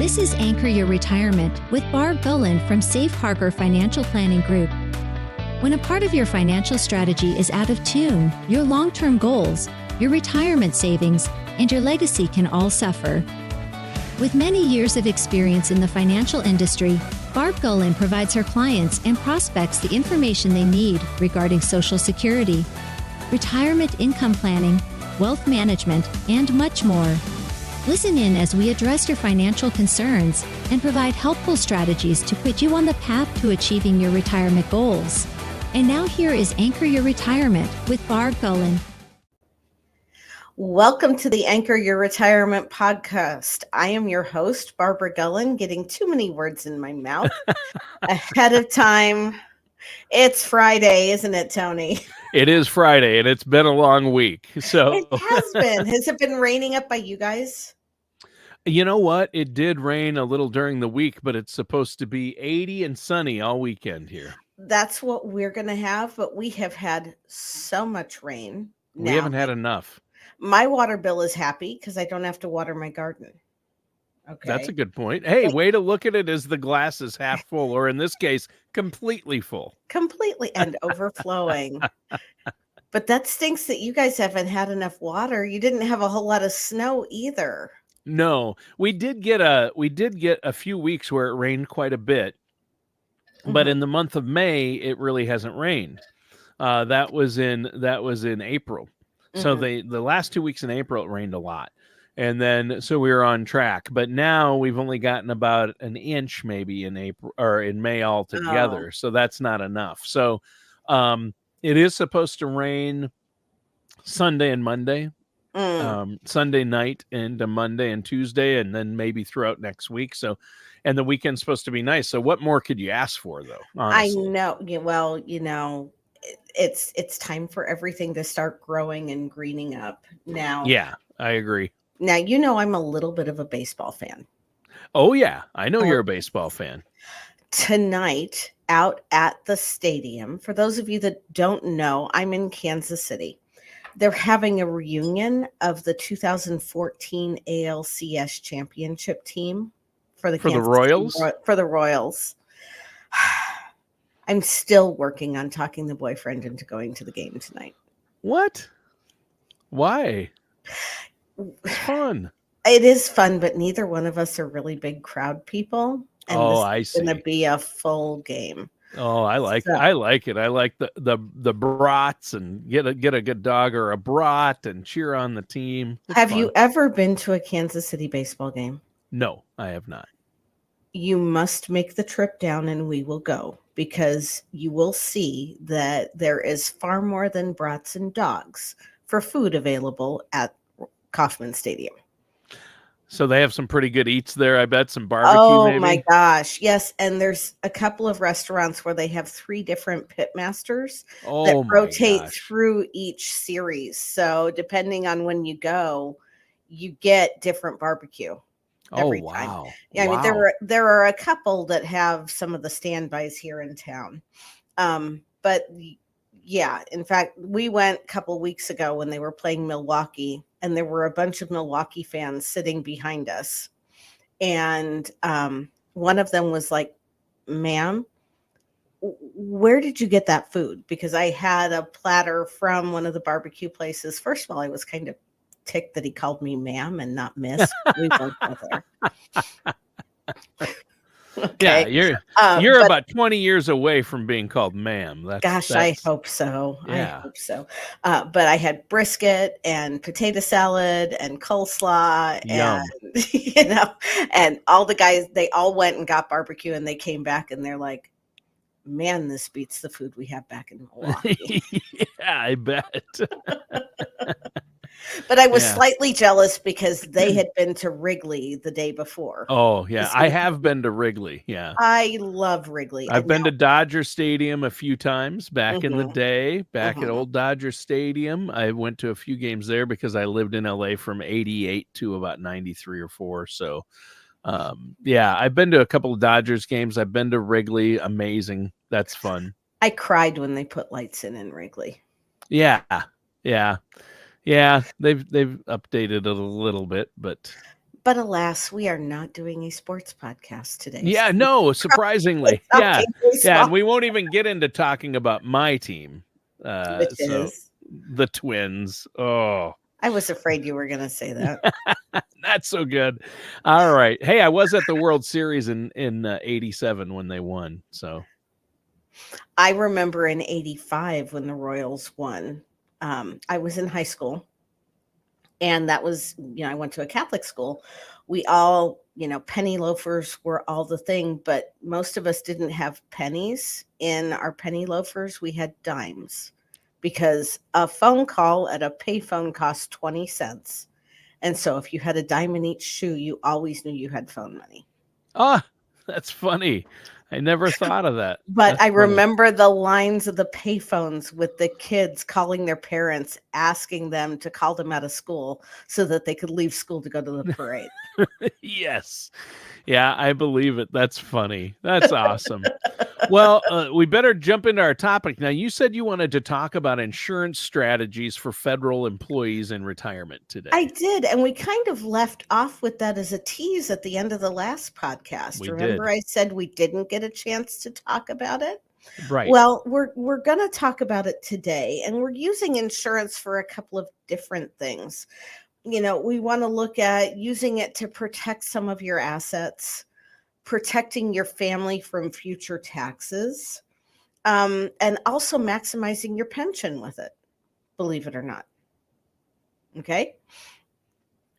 This is Anchor Your Retirement with Barb Gulin from Safe Harbor Financial Planning Group. When a part of your financial strategy is out of tune, your long-term goals, your retirement savings, and your legacy can all suffer. With many years of experience in the financial industry, Barb Gulin provides her clients and prospects the information they need regarding Social Security, retirement income planning, wealth management, and much more. Listen in as we address your financial concerns and provide helpful strategies to put you on the path to achieving your retirement goals. And now here is Anchor Your Retirement with Barb Gulin. Welcome to the Anchor Your Retirement podcast. I am your host, Barbara Gulin, getting too many words in my mouth ahead of time. It's Friday, isn't it, Tony? It is Friday, and it's been a long week. So It has been. Has it been raining up by you guys? You know what? It did rain a little during the week, but it's supposed to be 80 and sunny all weekend here. That's what we're going to have, but we have had so much rain. We haven't had enough. My water bill is happy because I don't have to water my garden. Okay. That's a good point. Hey, way to look at it as the glass is half full, or in this case, completely full. Completely and overflowing. But that stinks that you guys haven't had enough water. You didn't have a whole lot of snow either. No, we did get a few weeks where it rained quite a bit, but in the month of May, it really hasn't rained. That was in April. So the last 2 weeks in April, it rained a lot. And then, so we were on track, but now we've only gotten about an inch maybe in April or in May altogether. Oh. So that's not enough. So, it is supposed to rain Sunday and Monday, Sunday night into Monday and Tuesday, and then maybe throughout next week. So, and the weekend's supposed to be nice. So what more could you ask for though? Honestly? I know. Well, it's time for everything to start growing and greening up now. Yeah, I agree. Now, I'm a little bit of a baseball fan. Oh yeah. I know you're a baseball fan. Tonight out at the stadium, for those of you that don't know, I'm in Kansas City. They're having a reunion of the 2014 ALCS championship team for the Royals. For the Royals. I'm still working on talking the boyfriend into going to the game tonight. What? Why? It's fun. It is fun, but neither one of us are really big crowd people. And I see. It's going to be a full game. Oh, I like it. I like the brats and get a good dog or a brat and cheer on the team. Have you ever been to a Kansas City baseball game? No, I have not. You must make the trip down and we will go, because you will see that there is far more than brats and dogs for food available at Kauffman Stadium. So they have some pretty good eats there. I bet some barbecue. Oh my gosh. Yes. And there's a couple of restaurants where they have 3 different pit masters that rotate through each series. So depending on when you go, you get different barbecue every time. Yeah. I mean, there are a couple that have some of the standbys here in town. But yeah, in fact, we went a couple weeks ago when they were playing Milwaukee, and there were a bunch of Milwaukee fans sitting behind us. And one of them was like, "Ma'am, where did you get that food?" Because I had a platter from one of the barbecue places. First of all, I was kind of ticked that he called me ma'am and not miss. We both go there. Okay. Yeah, you're about 20 years away from being called ma'am. I hope so. Yeah. I hope so. But I had brisket and potato salad and coleslaw. Yum. And, and all the guys, they all went and got barbecue, and they came back and they're like, "Man, this beats the food we have back in Milwaukee." Yeah, I bet. But I was slightly jealous because they had been to Wrigley the day before. Oh, yeah. I have been to Wrigley. Yeah. I love Wrigley. I've been to Dodger Stadium a few times back in the day, back at old Dodger Stadium. I went to a few games there because I lived in LA from 88 to about 93 or 4. So, I've been to a couple of Dodgers games. I've been to Wrigley. Amazing. That's fun. I cried when they put lights in Wrigley. Yeah. Yeah. Yeah, they've updated it a little bit, but But alas, we are not doing a sports podcast today. Yeah, no, surprisingly. Yeah. Yeah, And we won't even get into talking about my team. which is the Twins. Oh, I was afraid you were going to say that. not so good. All right. Hey, I was at the World Series in 87 when they won. So I remember in 85 when the Royals won. I was in high school, and that was, I went to a Catholic school. We all, penny loafers were all the thing, but most of us didn't have pennies in our penny loafers. We had dimes because a phone call at a payphone cost 20 cents. And so if you had a dime in each shoe, you always knew you had phone money. Ah, that's funny. I never thought of that. But That's I funny. remember the lines of the payphones with the kids calling their parents, asking them to call them out of school so that they could leave school to go to the parade. Yes. Yeah, I believe it. That's funny. That's awesome. Well, we better jump into our topic. Now, you said you wanted to talk about insurance strategies for federal employees in retirement today. I did. And we kind of left off with that as a tease at the end of the last podcast. Remember, I said we didn't get a chance to talk about it? Right. Well, we're going to talk about it today. And we're using insurance for a couple of different things. We want to look at using it to protect some of your assets, protecting your family from future taxes, and also maximizing your pension with it, believe it or not. Okay.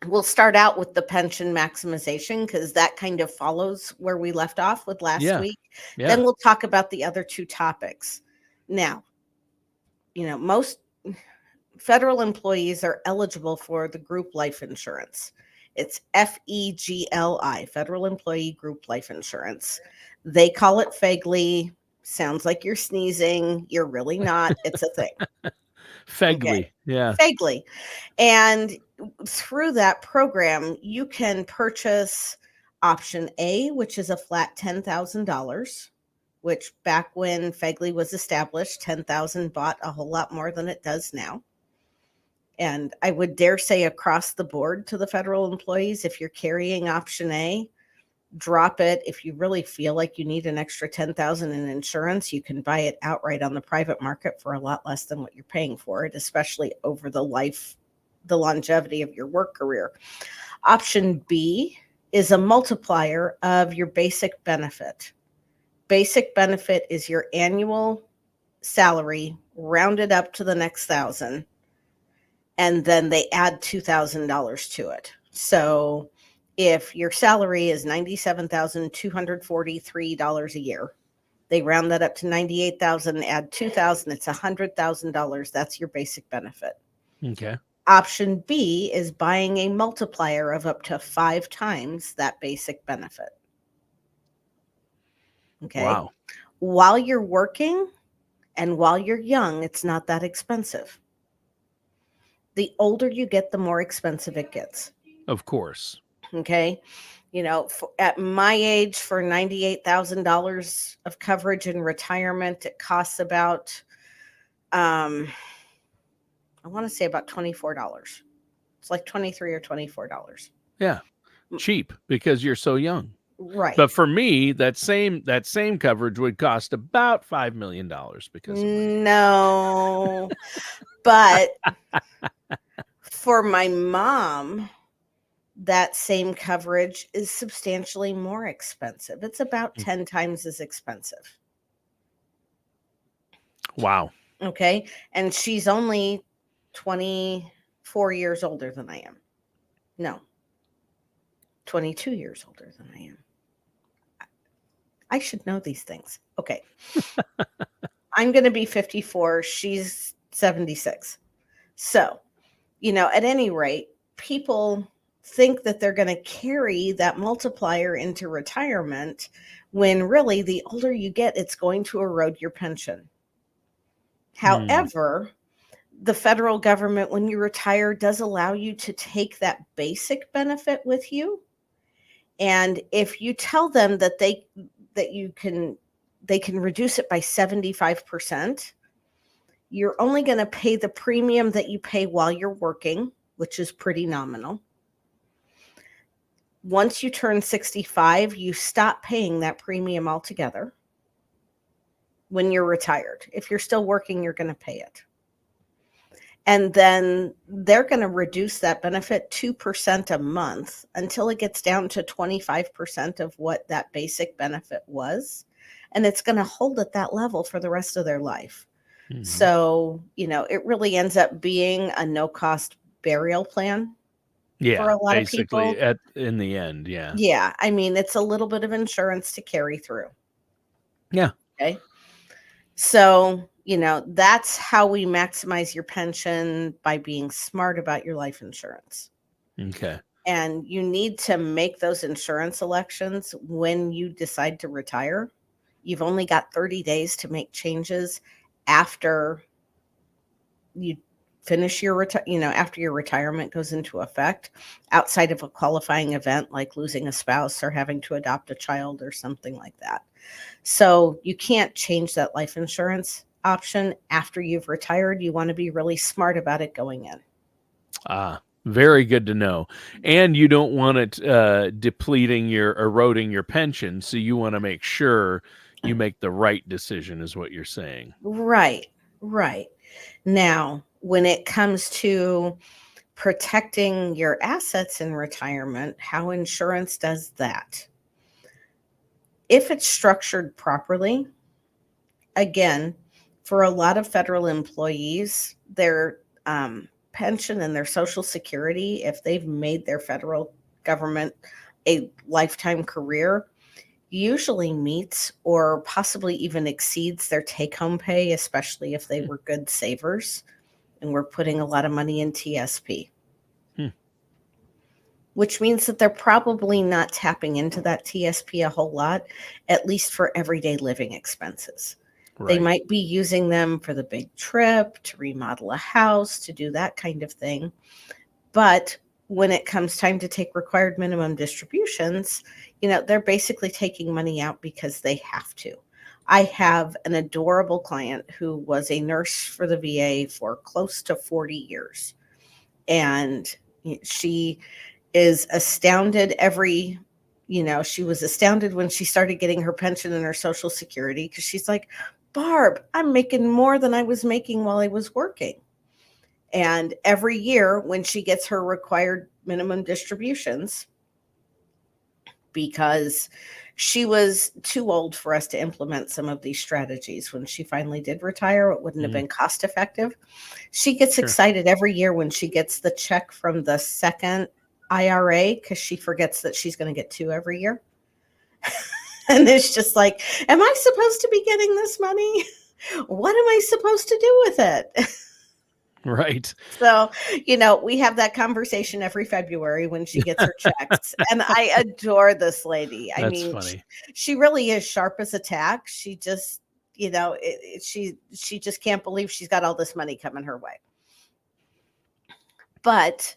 We'll start out with the pension maximization because that kind of follows where we left off with last week. Yeah. Then we'll talk about the other two topics. Now, most federal employees are eligible for the group life insurance. It's FEGLI, Federal Employee Group Life Insurance. They call it FEGLI. Sounds like you're sneezing. You're really not. It's a thing. FEGLI. Okay. Yeah. FEGLI. And through that program, you can purchase option A, which is a flat $10,000, which back when FEGLI was established, 10,000 bought a whole lot more than it does now. And I would dare say across the board to the federal employees, if you're carrying option A, drop it. If you really feel like you need an extra 10,000 in insurance, you can buy it outright on the private market for a lot less than what you're paying for it, especially over the longevity of your work career. Option B is a multiplier of your basic benefit. Basic benefit is your annual salary rounded up to the next 1,000. And then they add $2,000 to it. So if your salary is $97,243 a year, they round that up to $98,000, add $2,000, it's $100,000. That's your basic benefit. Okay. Option B is buying a multiplier of up to 5 times that basic benefit. Okay. Wow. While you're working and while you're young, it's not that expensive. The older you get, the more expensive it gets. Of course. Okay. At my age, for $98,000 of coverage in retirement, it costs about, I want to say about $24. It's like $23 or $24. Yeah. Cheap because you're so young. Right. But for me, that same coverage would cost about $5 million because of no. But for my mom, that same coverage is substantially more expensive. It's about 10 times as expensive. Wow. Okay. And she's only 24 years older than I am. No, 22 years older than I am. I should know these things. Okay. I'm going to be 54. She's 76. So, at any rate, people think that they're going to carry that multiplier into retirement when really the older you get, it's going to erode your pension. However, the federal government, when you retire, does allow you to take that basic benefit with you. And if you tell them that they can reduce it by 75%, you're only going to pay the premium that you pay while you're working, which is pretty nominal. Once you turn 65, you stop paying that premium altogether when you're retired. If you're still working, you're going to pay it. And then they're going to reduce that benefit 2% a month until it gets down to 25% of what that basic benefit was. And it's going to hold at that level for the rest of their life. Mm-hmm. So, it really ends up being a no-cost burial plan. Yeah, for a lot of people. In the end, yeah. Yeah, I mean, it's a little bit of insurance to carry through. Yeah. Okay. So, that's how we maximize your pension, by being smart about your life insurance. Okay. And you need to make those insurance elections when you decide to retire. You've only got 30 days to make changes after you finish your after your retirement goes into effect, outside of a qualifying event like losing a spouse or having to adopt a child or something like that. So you can't change that life insurance option after you've retired. You want to be really smart about it going in. Very good to know. And you don't want it eroding your pension, so you want to make sure you make the right decision, is what you're saying. Right. Now, when it comes to protecting your assets in retirement, how insurance does that? If it's structured properly, again, for a lot of federal employees, their pension and their Social Security, if they've made their federal government a lifetime career, usually meets or possibly even exceeds their take-home pay, especially if they were good savers and were putting a lot of money in TSP. Which means that they're probably not tapping into that TSP a whole lot, at least for everyday living expenses. Right. They might be using them for the big trip, to remodel a house, to do that kind of thing. But when it comes time to take required minimum distributions, they're basically taking money out because they have to. I have an adorable client who was a nurse for the VA for close to 40 years. And she is astounded she was astounded when she started getting her pension and her Social Security, because she's like, Barb, I'm making more than I was making while I was working. And every year when she gets her required minimum distributions, because she was too old for us to implement some of these strategies when she finally did retire, it wouldn't have been cost effective. She gets excited every year when she gets the check from the second IRA, because she forgets that she's going to get 2 every year. And it's just like, am I supposed to be getting this money? What am I supposed to do with it? Right. So, we have that conversation every February when she gets her checks. And I adore this lady. I mean, funny. She really is sharp as a tack. She just, she just can't believe she's got all this money coming her way. But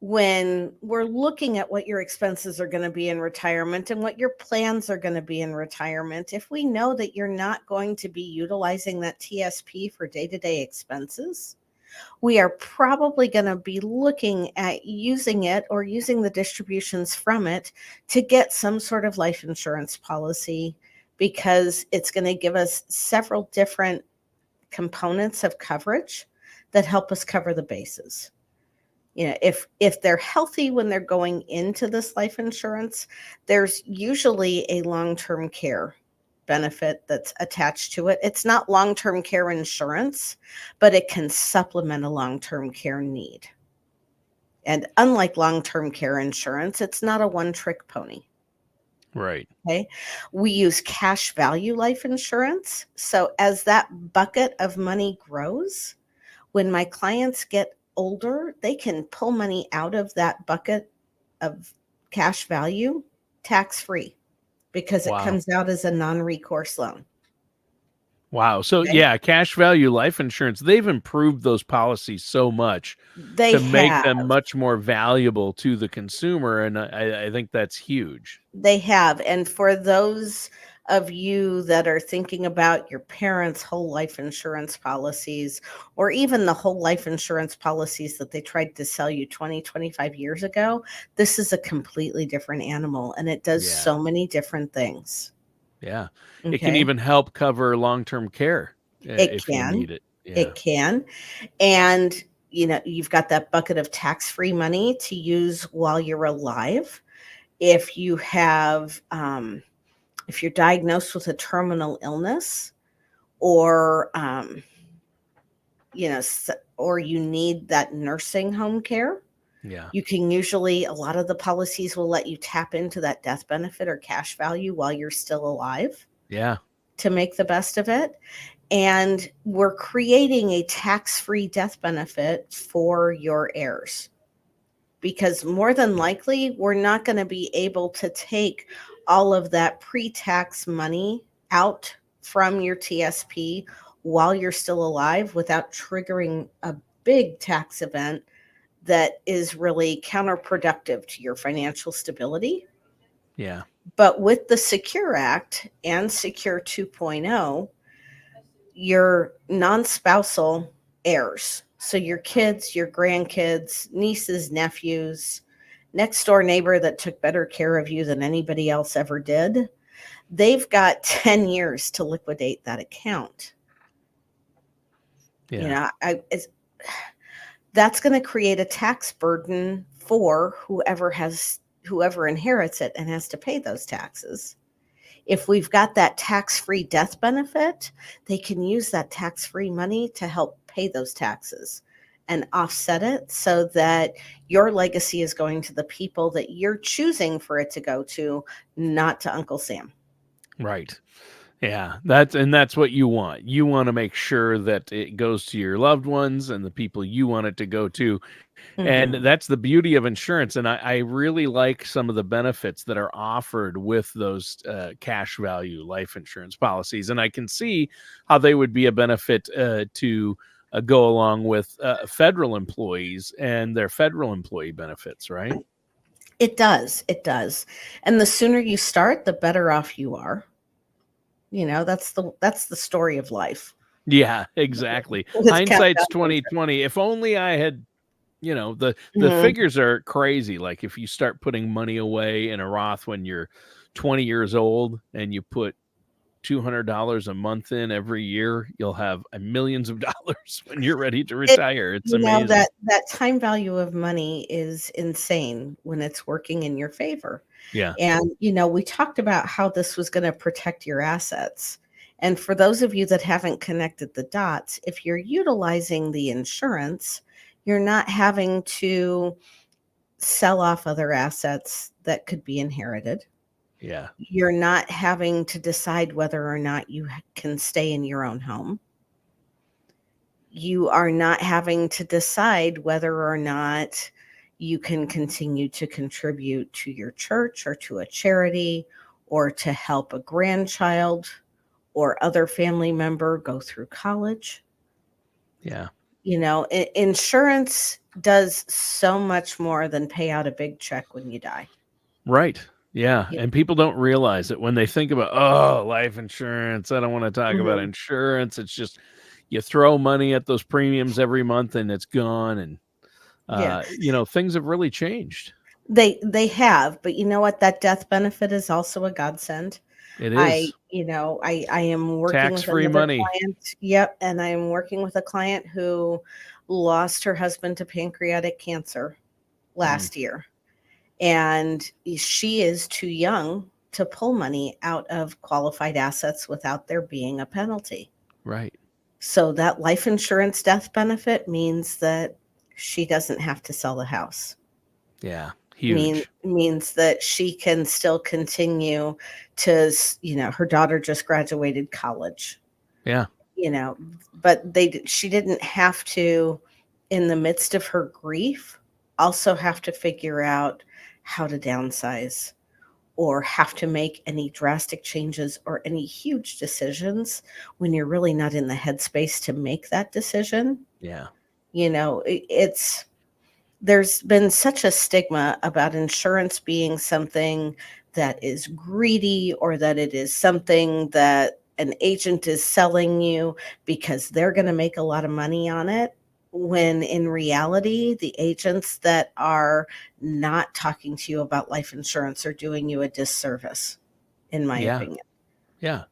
when we're looking at what your expenses are going to be in retirement and what your plans are going to be in retirement, if we know that you're not going to be utilizing that TSP for day-to-day expenses, we are probably going to be looking at using it or using the distributions from it to get some sort of life insurance policy, because it's going to give us several different components of coverage that help us cover the bases. If they're healthy when they're going into this life insurance, there's usually a long-term care benefit that's attached to it. It's not long-term care insurance, but it can supplement a long-term care need. And unlike long-term care insurance, it's not a one-trick pony. Right. Okay. We use cash value life insurance. So as that bucket of money grows, when my clients get older, they can pull money out of that bucket of cash value tax-free, because it comes out as a non-recourse loan. Wow. So yeah, cash value life insurance, they've improved those policies so much to make them much more valuable to the consumer. And I think that's huge. They have. And for those of you that are thinking about your parents' whole life insurance policies, or even the whole life insurance policies that they tried to sell you 20, 25 years ago, this is a completely different animal, and it does Yeah. so many different things. Yeah. It can Okay. even help cover long-term care It if you can. need it. Yeah. It can. And, you've got that bucket of tax-free money to use while you're alive. If you have, if you're diagnosed with a terminal illness, or, or you need that nursing home care, Yeah. you can usually, a lot of the policies will let you tap into that death benefit or cash value while you're still alive Yeah. to make the best of it. And we're creating a tax-free death benefit for your heirs, because more than likely, we're not going to be able to take all of that pre-tax money out from your TSP while you're still alive without triggering a big tax event that is really counterproductive to your financial stability. Yeah. But with the Secure Act and Secure 2.0, your non-spousal heirs, so your kids, your grandkids, nieces, nephews, next door neighbor that took better care of you than anybody else ever did, they've got 10 years to liquidate that account. Yeah. That's going to create a tax burden for whoever inherits it and has to pay those taxes. If we've got that tax-free death benefit, they can use that tax-free money to help pay those taxes and offset it, so that your legacy is going to the people that you're choosing for it to go to, not to Uncle Sam. Right. Yeah, that's what you want. You want to make sure that it goes to your loved ones and the people you want it to go to. And Mm-hmm. that's the beauty of insurance. And I really like some of the benefits that are offered with those cash value life insurance policies. And I can see how they would be a benefit to go along with federal employees and their federal employee benefits, right? It does. It does. And the sooner you start, the better off you are. That's the story of life. Yeah, exactly. With Hindsight's compound 2020. If only I had, the interest. figures are crazy. Like if you start putting money away in a Roth when you're 20 years old and you put $200 a month in every year, you'll have millions of dollars when you're ready to It retire. It's amazing. that time value of money is insane when it's working in your favor. Yeah. And, we talked about how this was going to protect your assets. And for those of you that haven't connected the dots, if you're utilizing the insurance, you're not having to sell off other assets that could be inherited. Yeah. You're not having to decide whether or not you can stay in your own home. You are not having to decide whether or not you can continue to contribute to your church or to a charity, or to help a grandchild or other family member go through college. Yeah. Insurance does so much more than pay out a big check when you die. Right. Yeah. You- And people don't realize it when they think about, life insurance. I don't want to talk about Mhm. insurance. It's just you throw money at those premiums every month and it's gone. And, Yeah, things have really changed. they have, but you know what? That death benefit is also a godsend. It I, is I am working with tax-free another money. client. Yep. And I'm working with a client who lost her husband to pancreatic cancer Mm, last year. And she is too young to pull money out of qualified assets without there being a penalty. right. So that life insurance death benefit means that she doesn't have to sell the house. Yeah. Huge. Means that she can still continue to, her daughter just graduated college, Yeah. but she didn't have to, in the midst of her grief, also have to figure out how to downsize or have to make any drastic changes or any huge decisions when you're really not in the headspace to make that decision. Yeah. There's been such a stigma about insurance being something that is greedy, or that it is something that an agent is selling you because they're going to make a lot of money on it, when in reality, the agents that are not talking to you about life insurance are doing you a disservice, in my opinion. Yeah.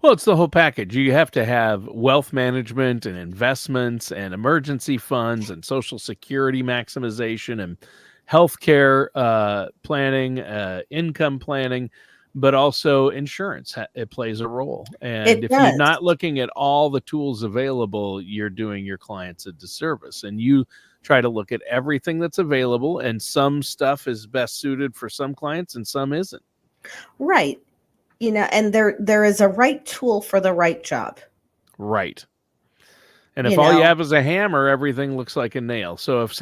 Well, it's the whole package. You have to have wealth management and investments and emergency funds and Social Security maximization and healthcare planning, income planning, but also insurance. It plays a role. And if you're not looking at all the tools available, you're doing your clients a disservice. And you try to look at everything that's available, and some stuff is best suited for some clients and some isn't. Right. And there is a right tool for the right job. Right. And if all you have is a hammer, everything looks like a nail. So if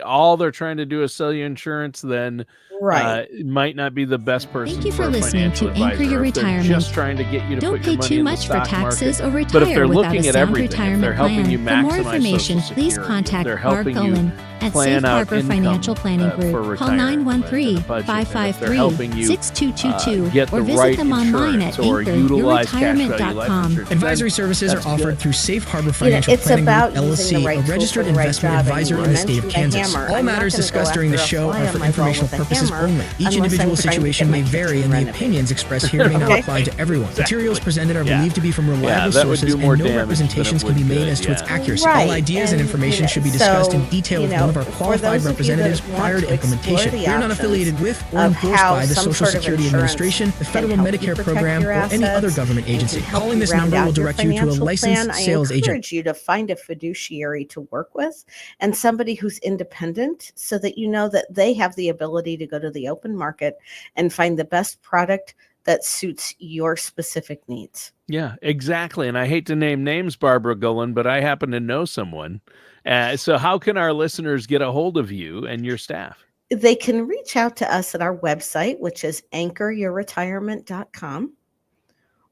all they're trying to do is sell you insurance, then it might not be the best person. Thank you for listening to Anchor Your Retirement. Just trying to get you to Don't put your pay too much for taxes or retire but if they're without looking a at sound everything, retirement they're helping plan. you For more maximize information, Social please Security, contact they're Barb helping Gulin you at plan Safe out Harbor Financial Planning Group. Call 913-553-6222 or visit them online at anchoryourretirement.com. Advisory services are offered through Safe Harbor Financial Planning Group, LLC, a registered investment advisor in the state of Kansas. All matters discussed during the show are for informational purposes only. Each individual situation may vary, and the opinions expressed here may not apply to everyone. Materials presented are believed to be from reliable sources, and no representations can be made as to its accuracy. All ideas and information should be discussed in detail with one of our qualified representatives prior to implementation. We are not affiliated with or endorsed by the Social Security Administration, the Federal Medicare Program, or any other government agency. Calling this number will direct you to a licensed sales agent. I encourage you to find a fiduciary to work with, and somebody who's independent, so that you know that they have the ability to go to the open market and find the best product that suits your specific needs. Yeah, exactly. And I hate to name names, Barbara Gulin, but I happen to know someone. So how can our listeners get a hold of you and your staff? They can reach out to us at our website, which is anchoryourretirement.com,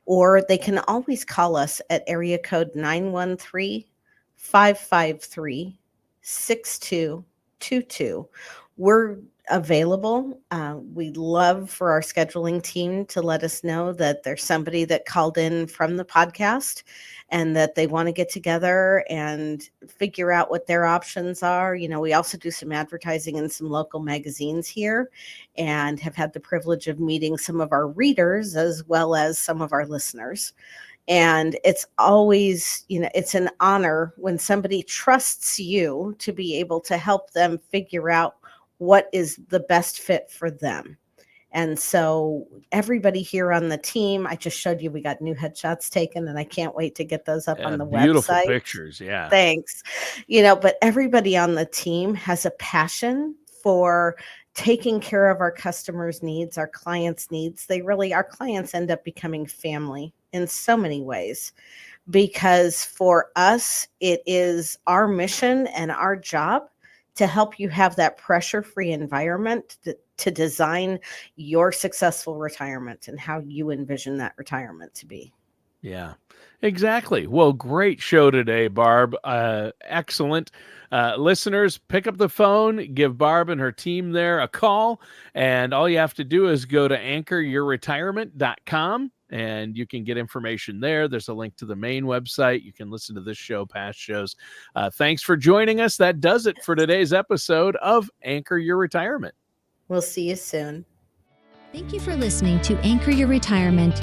or they can always call us at area code 913-553-6222. We're available. We'd love for our scheduling team to let us know that there's somebody that called in from the podcast and that they want to get together and figure out what their options are. We also do some advertising in some local magazines here, and have had the privilege of meeting some of our readers as well as some of our listeners. And it's always, it's an honor when somebody trusts you to be able to help them figure out what is the best fit for them. And so everybody here on the team, I just showed you, we got new headshots taken, and I can't wait to get those up on the beautiful website. Beautiful pictures, yeah. Thanks. But everybody on the team has a passion for taking care of our customers' needs, our clients' needs. Our clients end up becoming family in so many ways, because for us, it is our mission and our job to help you have that pressure-free environment to design your successful retirement and how you envision that retirement to be. Yeah, exactly. Well, great show today, Barb. Excellent. Listeners, pick up the phone, give Barb and her team there a call, and all you have to do is go to anchoryourretirement.com. And you can get information there. There's a link to the main website. You can listen to this show, past shows. Thanks for joining us. That does it for today's episode of Anchor Your Retirement. We'll see you soon. Thank you for listening to Anchor Your Retirement.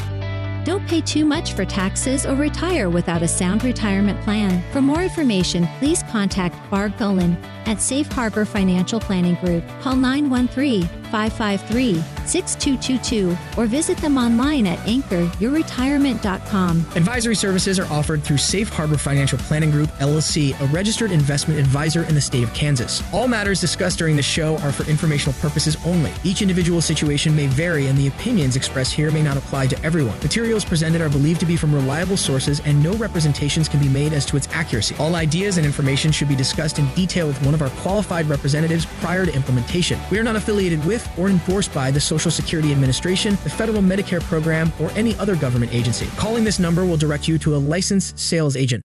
Don't pay too much for taxes or retire without a sound retirement plan. For more information, please contact Barb Gulin at Safe Harbor Financial Planning Group. Call 913-553-6222 or visit them online at anchoryourretirement.com. Advisory services are offered through Safe Harbor Financial Planning Group, LLC, a registered investment advisor in the state of Kansas. All matters discussed during the show are for informational purposes only. Each individual situation may vary, and the opinions expressed here may not apply to everyone. Materials presented are believed to be from reliable sources, and no representations can be made as to its accuracy. All ideas and information should be discussed in detail with one of our qualified representatives prior to implementation. We are not affiliated with or endorsed by the Social Security Administration, the Federal Medicare Program, or any other government agency. Calling this number will direct you to a licensed sales agent.